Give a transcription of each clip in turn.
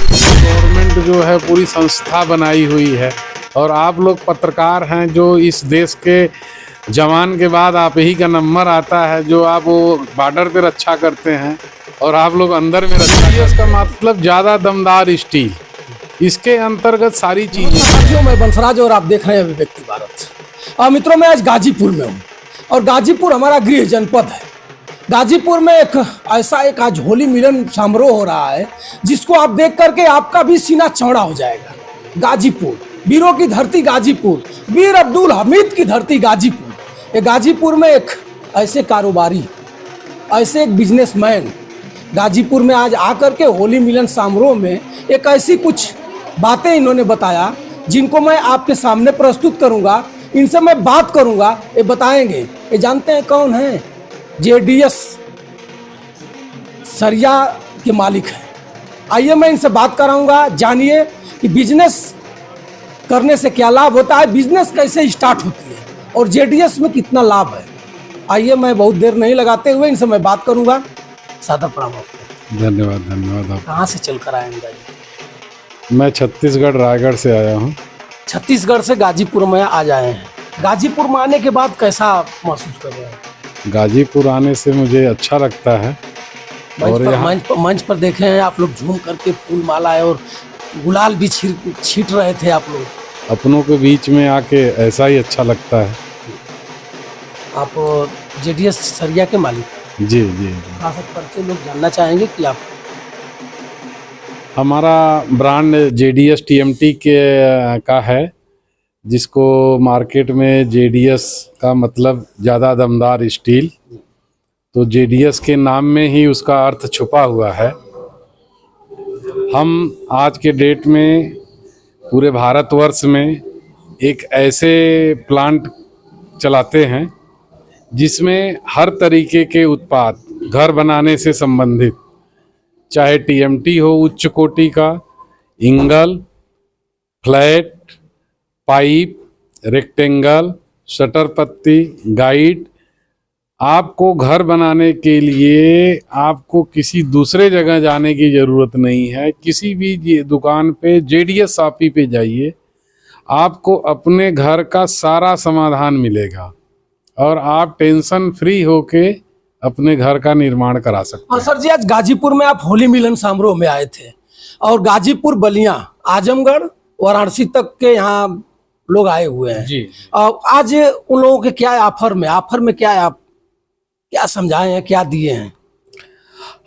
Government जो है पूरी संस्था बनाई हुई है और आप लोग पत्रकार हैं जो इस देश के जवान के बाद आप ही का नंबर आता है जो आप वो बॉर्डर पे रक्षा करते हैं और आप लोग अंदर में रक्षा करते हैं। इसका मतलब ज़्यादा दमदार स्टील, इसके अंतर्गत सारी चीज़ें। साथियों, मैं बंसराज और आप देख रहे हैं अभिव्यक्ति भारत। मित्रों, मैं आज गाजीपुर में हूँ और गाजीपुर हमारा गृह जनपद है। गाजीपुर में एक आज होली मिलन समारोह हो रहा है जिसको आप देख करके आपका भी सीना चौड़ा हो जाएगा। गाजीपुर, वीरों की धरती गाजीपुर, वीर अब्दुल हमीद की धरती गाजीपुर। ये गाजीपुर में एक ऐसे कारोबारी, ऐसे एक बिजनेसमैन गाजीपुर में आज आकर के होली मिलन समारोह में एक ऐसी कुछ बातें इन्होंने बताया जिनको मैं आपके सामने प्रस्तुत करूंगा। इनसे मैं बात करूंगा, ये बताएंगे। ये जानते हैं कौन है? जेडीएस सरिया के मालिक हैं। आइए मैं इनसे बात कराऊंगा, जानिए कि बिजनेस करने से क्या लाभ होता है, बिजनेस कैसे स्टार्ट होती है और जेडीएस में कितना लाभ है। आइए, मैं बहुत देर नहीं लगाते हुए इनसे मैं बात करूंगा। सादा प्रणाम आपको। धन्यवाद धन्यवाद। आप कहाँ से चल कर आएंगे? मैं छत्तीसगढ़ रायगढ़ से आया हूँ। छत्तीसगढ़ से गाजीपुर में आज आए हैं। गाजीपुर में आने के बाद कैसा महसूस कर रहे हैं? गाजीपुर आने से मुझे अच्छा लगता है। और यहाँ मंच पर देखे हैं आप लोग झूम करके फूल मालाएं और गुलाल भी छीट रहे थे आप लोग। अपनों के बीच में आके ऐसा ही अच्छा लगता है। आप जेडीएस सरिया के मालिक? जी जी। खास परिचय लोग जानना चाहेंगे कि आप। हमारा ब्रांड जेडीएस टीएमटी के का है, जिसको मार्केट में जेडीएस का मतलब ज़्यादा दमदार स्टील, तो जेडीएस के नाम में ही उसका अर्थ छुपा हुआ है। हम आज के डेट में पूरे भारतवर्ष में एक ऐसे प्लांट चलाते हैं जिसमें हर तरीके के उत्पाद घर बनाने से संबंधित, चाहे टीएमटी हो उच्च कोटि का, इंगल, फ्लैट, पाइप, रेक्टेंगल, शटर पत्ती, गाइड, आपको घर बनाने के लिए आपको किसी दूसरे जगह जाने की ज़रूरत नहीं है। किसी भी दुकान पे जेडीएस शॉपी पे जाइए, आपको अपने घर का सारा समाधान मिलेगा और आप टेंशन फ्री होके अपने घर का निर्माण करा सकते हैं। और सर जी, आज गाजीपुर में आप होली मिलन समारोह में आए थे और गाजीपुर, बलिया, आजमगढ़, वाराणसी तक के यहाँ लोग आए हुए हैं जी। आज उन लोगों के क्या ऑफर में क्या आप क्या समझाए हैं, क्या दिए हैं?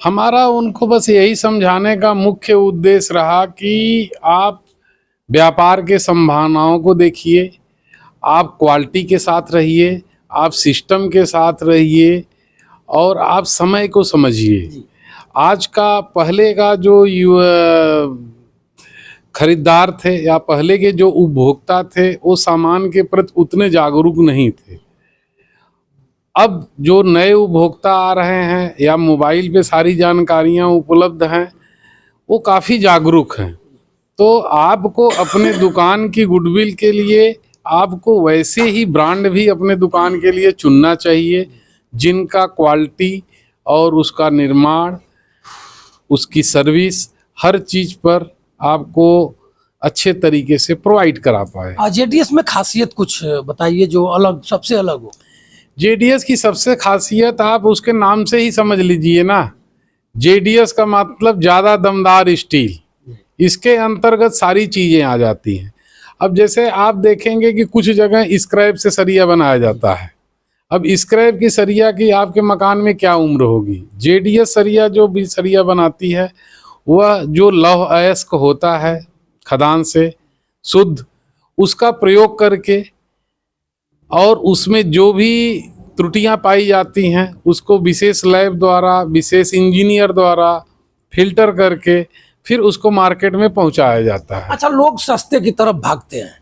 हमारा उनको बस यही समझाने का मुख्य उद्देश्य रहा कि आप व्यापार के संभावनाओं को देखिए, आप क्वालिटी के साथ रहिए, आप सिस्टम के साथ रहिए और आप समय को समझिए। आज का पहले का जो खरीदार थे या पहले के जो उपभोक्ता थे वो सामान के प्रति उतने जागरूक नहीं थे। अब जो नए उपभोक्ता आ रहे हैं या मोबाइल पे सारी जानकारियां उपलब्ध हैं, वो काफ़ी जागरूक हैं। तो आपको अपने दुकान की गुडविल के लिए आपको वैसे ही ब्रांड भी अपने दुकान के लिए चुनना चाहिए जिनका क्वालिटी और उसका निर्माण, उसकी सर्विस, हर चीज़ पर आपको अच्छे तरीके से प्रोवाइड करा पाए। जेडीएस में खासियत कुछ बताइए जो अलग, सबसे अलग हो। जेडीएस की सबसे खासियत आप उसके नाम से ही समझ लीजिए ना, जेडीएस का मतलब ज़्यादा दमदार स्टील, इसके अंतर्गत सारी चीज़ें आ जाती हैं। अब जैसे आप देखेंगे कि कुछ जगह स्क्रैप से सरिया बनाया जाता है। अब स्क्रैप की सरिया की आपके मकान में क्या उम्र होगी? जेडीएस सरिया जो भी सरिया बनाती है वह जो लौह अयस्क होता है खदान से शुद्ध, उसका प्रयोग करके और उसमें जो भी त्रुटियां पाई जाती हैं उसको विशेष लैब द्वारा, विशेष इंजीनियर द्वारा फिल्टर करके फिर उसको मार्केट में पहुंचाया जाता है। अच्छा, लोग सस्ते की तरफ भागते हैं।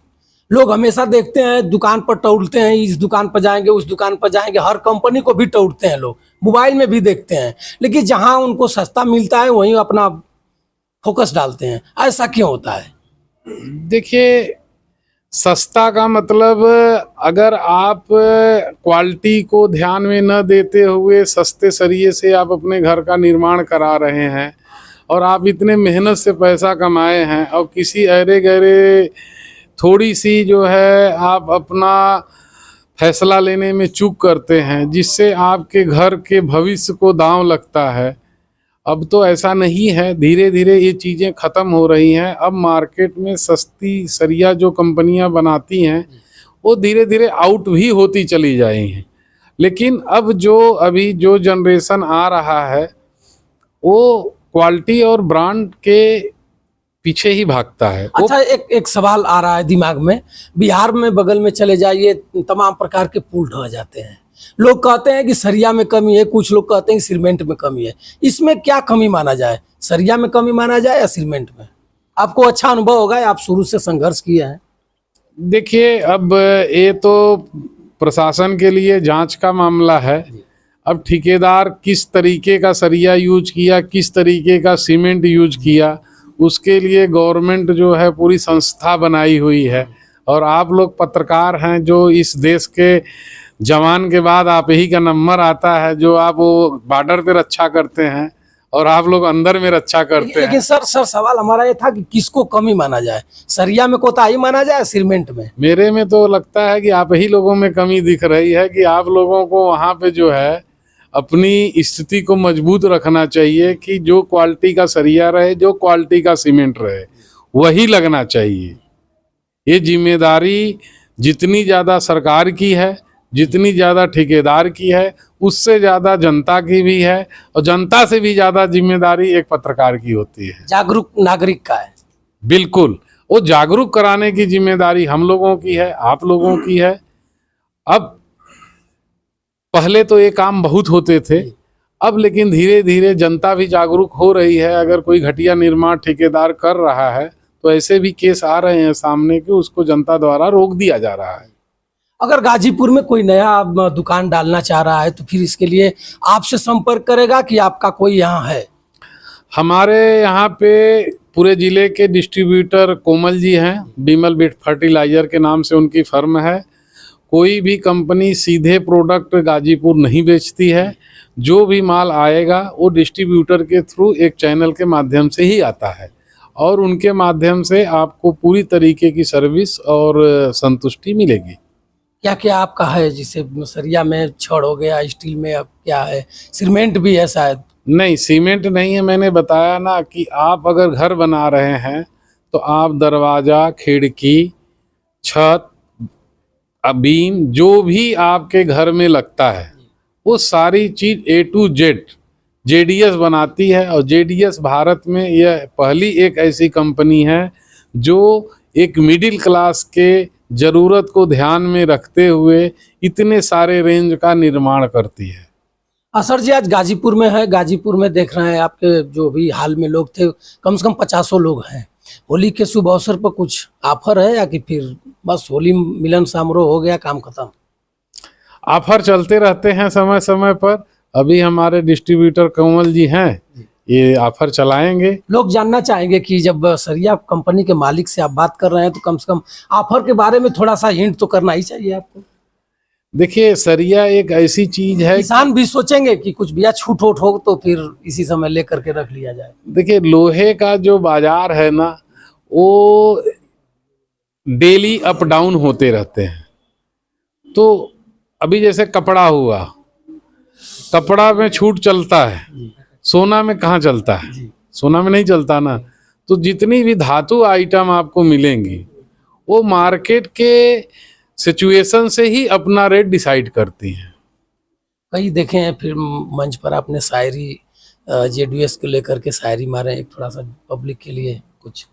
लोग हमेशा देखते हैं दुकान पर टौलते हैं, इस दुकान पर जाएंगे उस दुकान पर जाएंगे, हर कंपनी को भी टौलते हैं लोग, मोबाइल में भी देखते हैं, लेकिन जहां उनको सस्ता मिलता है वहीं अपना फोकस डालते हैं। ऐसा क्यों होता है? देखिए, सस्ता का मतलब अगर आप क्वालिटी को ध्यान में न देते हुए सस्ते सरिये से आप अपने घर का निर्माण करा रहे हैं और आप इतने मेहनत से पैसा कमाए हैं और किसी अरे गहरे थोड़ी सी जो है आप अपना फैसला लेने में चूक करते हैं, जिससे आपके घर के भविष्य को दांव लगता है। अब तो ऐसा नहीं है, धीरे धीरे ये चीज़ें ख़त्म हो रही हैं। अब मार्केट में सस्ती सरिया जो कंपनियां बनाती हैं वो धीरे धीरे आउट भी होती चली जाएंगी हैं। लेकिन अब अभी जो जनरेशन आ रहा है वो क्वालिटी और ब्रांड के पीछे ही भागता है। अच्छा, एक सवाल आ रहा है दिमाग में। बिहार में बगल में चले जाइए, तमाम प्रकार के पुल ढह जाते हैं। लोग कहते हैं कि सरिया में कमी है, कुछ लोग कहते हैं कि सीमेंट में कमी है। इसमें क्या कमी माना जाए? सरिया में कमी माना जाए या सीमेंट में? आपको अच्छा अनुभव होगा, आप शुरू से संघर्ष किए हैं। देखिए, अब ये तो प्रशासन के लिए जांच का मामला है। अब ठेकेदार किस तरीके का सरिया यूज किया, किस तरीके का सीमेंट यूज किया, उसके लिए गवर्नमेंट जो है पूरी संस्था बनाई हुई है। और आप लोग पत्रकार हैं, जो इस देश के जवान के बाद आप ही का नंबर आता है, जो आप वो बॉर्डर पे रक्षा करते हैं और आप लोग अंदर में रक्षा करते हैं। लेकिन सर सवाल हमारा ये था कि किसको कमी माना जाए? सरिया में कोताही माना जाए, सीमेंट में? मेरे में तो लगता है कि आप ही लोगों में कमी दिख रही है कि आप लोगों को वहाँ पे जो है अपनी स्थिति को मजबूत रखना चाहिए कि जो क्वालिटी का सरिया रहे, जो क्वालिटी का सीमेंट रहे, वही लगना चाहिए। ये जिम्मेदारी जितनी ज़्यादा सरकार की है, जितनी ज़्यादा ठेकेदार की है, उससे ज़्यादा जनता की भी है और जनता से भी ज़्यादा जिम्मेदारी एक पत्रकार की होती है। जागरूक नागरिक का है। बिल्कुल, वो जागरूक कराने की जिम्मेदारी हम लोगों की है, आप लोगों की है। अब पहले तो ये काम बहुत होते थे, अब लेकिन धीरे धीरे जनता भी जागरूक हो रही है। अगर कोई घटिया निर्माण ठेकेदार कर रहा है तो ऐसे भी केस आ रहे हैं सामने कि उसको जनता द्वारा रोक दिया जा रहा है। अगर गाजीपुर में कोई नया दुकान डालना चाह रहा है तो फिर इसके लिए आपसे संपर्क करेगा कि आपका कोई यहाँ है? हमारे यहाँ पे पूरे ज़िले के डिस्ट्रीब्यूटर कोमल जी हैं, बिमल बिट फर्टिलाइजर के नाम से उनकी फर्म है। कोई भी कंपनी सीधे प्रोडक्ट गाजीपुर नहीं बेचती है। जो भी माल आएगा वो डिस्ट्रीब्यूटर के थ्रू एक चैनल के माध्यम से ही आता है और उनके माध्यम से आपको पूरी तरीके की सर्विस और संतुष्टि मिलेगी। क्या क्या आपका है? जिसे सरिया में छड़ हो गया, स्टील में अब क्या है, सीमेंट भी है शायद? नहीं, सीमेंट नहीं है। मैंने बताया ना कि आप अगर घर बना रहे हैं तो आप दरवाज़ा, खिड़की, छत, बीम, जो भी आपके घर में लगता है वो सारी चीज़ A to Z JDS बनाती है। और JDS भारत में यह पहली एक ऐसी कंपनी है जो एक मिडिल क्लास के ज़रूरत को ध्यान में रखते हुए इतने सारे रेंज का निर्माण करती है। सर जी, आज गाजीपुर में है। गाजीपुर में देख रहे हैं आपके जो भी हाल में लोग थे, कम से कम 50 लोग हैं। होली के शुभ अवसर पर कुछ ऑफर है या कि फिर बस होली मिलन समारोह हो गया, काम खत्म? ऑफर चलते रहते हैं समय समय पर। अभी हमारे डिस्ट्रीब्यूटर कोमल जी हैं, ये ऑफर चलाएंगे। लोग जानना चाहेंगे कि जब सरिया कंपनी के मालिक से आप बात कर रहे हैं तो कम से कम ऑफर के बारे में थोड़ा सा हिंट तो करना ही चाहिए आपको। देखिए, सरिया एक ऐसी चीज है, किसान भी सोचेंगे कि कुछ बिया छूट वूट हो तो फिर इसी समय लेकर के रख लिया जाए। देखिए लोहे का जो बाजार है ना, वो डेली अप डाउन होते रहते हैं। तो अभी जैसे कपड़ा हुआ, कपड़ा में छूट चलता है, सोना में कहाँ चलता है? सोना में नहीं चलता ना। तो जितनी भी धातु आइटम आपको मिलेंगी वो मार्केट के सिचुएशन से ही अपना रेट डिसाइड करती हैं। कई देखे हैं फिर मंच पर आपने शायरी JDS को लेकर के शायरी मारे, एक थोड़ा सा पब्लिक के लिए कुछ?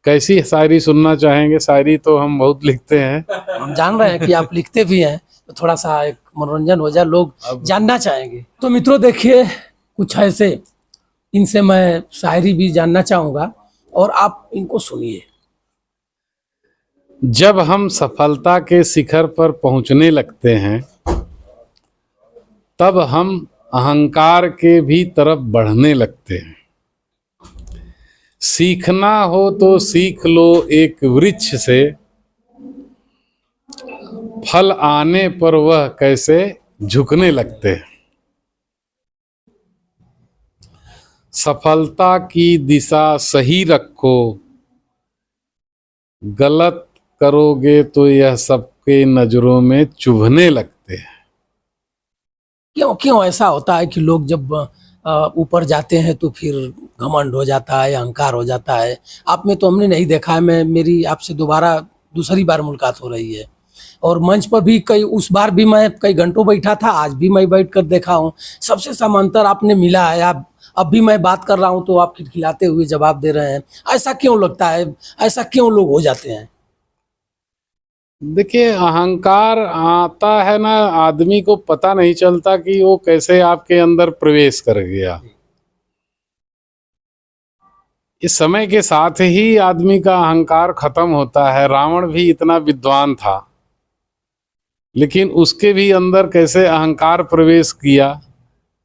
कैसी शायरी सुनना चाहेंगे? शायरी तो हम बहुत लिखते हैं। हम जान रहे हैं कि आप लिखते भी हैं, तो थोड़ा सा एक मनोरंजन हो जाए, लोग जानना चाहेंगे। तो मित्रों देखिए, कुछ ऐसे इनसे मैं शायरी भी जानना चाहूंगा और आप इनको सुनिए। जब हम सफलता के शिखर पर पहुंचने लगते हैं, तब हम अहंकार के भी तरफ बढ़ने लगते हैं। सीखना हो तो सीख लो एक वृक्ष से, फल आने पर वह कैसे झुकने लगते हैं। सफलता की दिशा सही रखो, गलत करोगे तो यह सबके नजरों में चुभने लगते हैं। क्यों क्यों ऐसा होता है कि लोग जब ऊपर जाते हैं तो फिर घमंड हो जाता है, अहंकार हो जाता है? आप में तो हमने नहीं देखा है। मेरी आपसे दोबारा दूसरी बार मुलाकात हो रही है, और मंच पर भी उस बार भी मैं कई घंटों बैठा था, आज भी मैं बैठ कर देखा हूँ। सबसे समांतर आपने मिला है। आप अब भी मैं बात कर रहा हूँ तो आप खिलखिलाते हुए जवाब दे रहे हैं। ऐसा क्यों लगता है? ऐसा क्यों लोग हो जाते हैं? देखिए, अहंकार आता है ना, आदमी को पता नहीं चलता कि वो कैसे आपके अंदर प्रवेश कर गया। इस समय के साथ ही आदमी का अहंकार खत्म होता है। रावण भी इतना विद्वान था, लेकिन उसके भी अंदर कैसे अहंकार प्रवेश किया।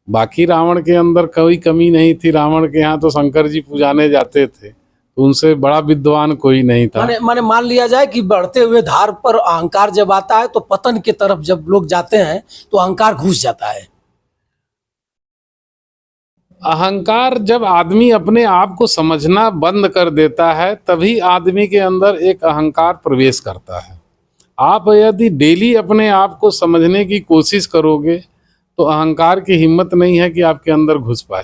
बाकी रावण के अंदर कोई कमी नहीं थी। रावण के यहाँ तो शंकर जी पुजाने जाते थे, तो उनसे बड़ा विद्वान कोई नहीं था। माने मान लिया जाए कि बढ़ते हुए धार पर अहंकार जब आता है तो पतन की तरफ जब लोग जाते हैं तो अहंकार घुस जाता है। अहंकार जब आदमी अपने आप को समझना बंद कर देता है, तभी आदमी के अंदर एक अहंकार प्रवेश करता है। आप यदि डेली अपने आप को समझने की कोशिश करोगे तो अहंकार की हिम्मत नहीं है कि आपके अंदर घुस पाए।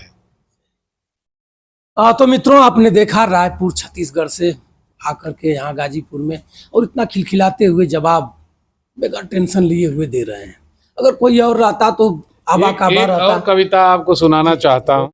तो मित्रों, आपने देखा रायपुर छत्तीसगढ़ से आकर के यहाँ गाजीपुर में, और इतना खिलखिलाते हुए जवाब बगैर टेंशन लिए हुए दे रहे हैं। अगर कोई और रहता तो आबा का एक रहता। और कविता आपको सुनाना चाहता हूँ।